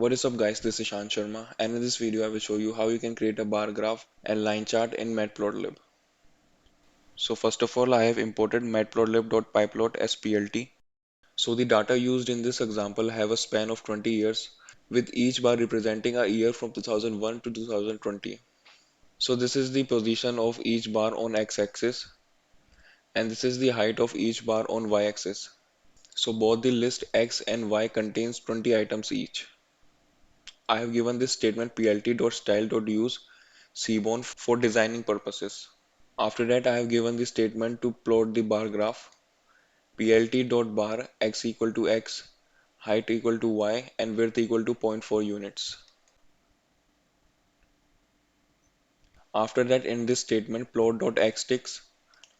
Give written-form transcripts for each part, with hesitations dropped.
What is up guys, this is Shan Sharma and in this video I will show you how you can create a bar graph and line chart in Matplotlib. So first of all I have imported matplotlib.pyplot as PLT. So the data used in this example have a span of 20 years with each bar representing a year from 2001 to 2020. So this is the position of each bar on x-axis and this is the height of each bar on y-axis. So both the list X and Y contains 20 items each. I have given this statement plt.style.use Seaborn for designing purposes. After that, I have given the statement to plot the bar graph plt.bar x equal to x, height equal to y, and width equal to zero point 0.4 units. After that, in this statement plot.xticks,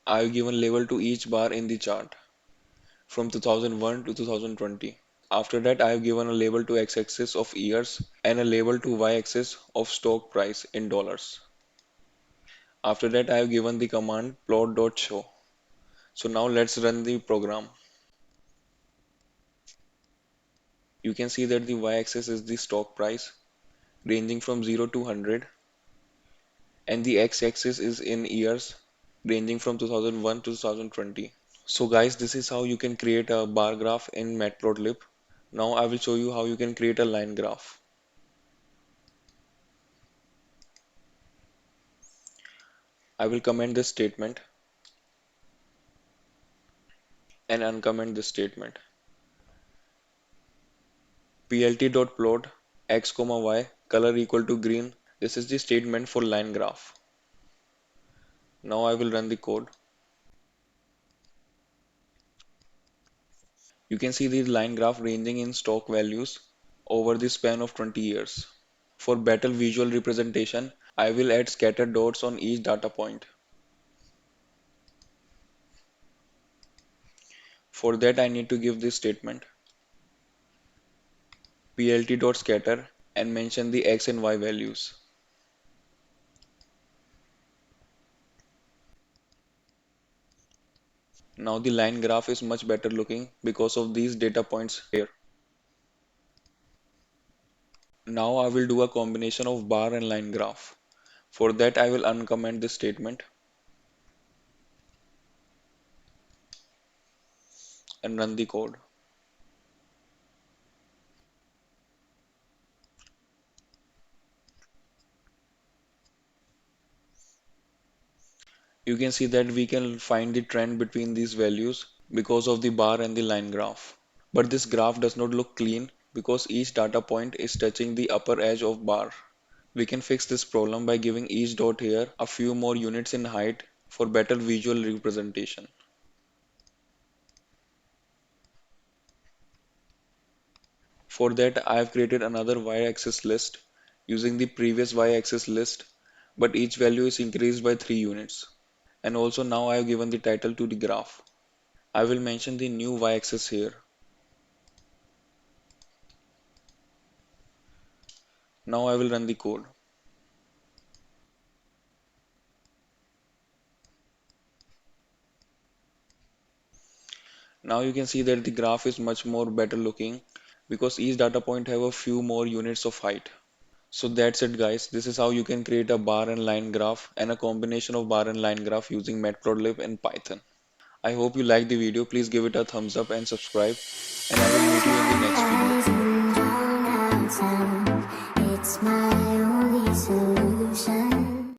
I have given label to each bar in the chart from 2001 to 2020. After that, I have given a label to x-axis of years and a label to y-axis of stock price in dollars. After that, I have given the command plot.show. So now let's run the program. You can see that the y-axis is the stock price ranging from 0 to 100 and the x-axis is in years ranging from 2001 to 2020. So guys, this is how you can create a bar graph in Matplotlib. Now I will show you how you can create a line graph. I will comment this statement and uncomment this statement. plt.plot x, y color equal to green. This is the statement for line graph. Now I will run the code. You can see the line graph ranging in stock values over the span of 20 years. For better visual representation, I will add scattered dots on each data point. For that, I need to give this statement plt.scatter and mention the x and y values. Now the line graph is much better looking because of these data points here. Now I will do a combination of bar and line graph. For that, I will uncomment this statement and run the code. You can see that we can find the trend between these values because of the bar and the line graph. But this graph does not look clean because each data point is touching the upper edge of bar. We can fix this problem by giving each dot here a few more units in height for better visual representation. For that, I have created another y-axis list using the previous y-axis list, but each value is increased by 3 units. And also now I have given the title to the graph. I will mention the new y-axis here. Now I will run the code. Now you can see that the graph is much more better looking because each data point have a few more units of height. So that's it guys. This is how you can create a bar and line graph and a combination of bar and line graph using Matplotlib and Python. I hope you liked the video. Please give it a thumbs up and subscribe and I will meet you in the next video. It's my only solution.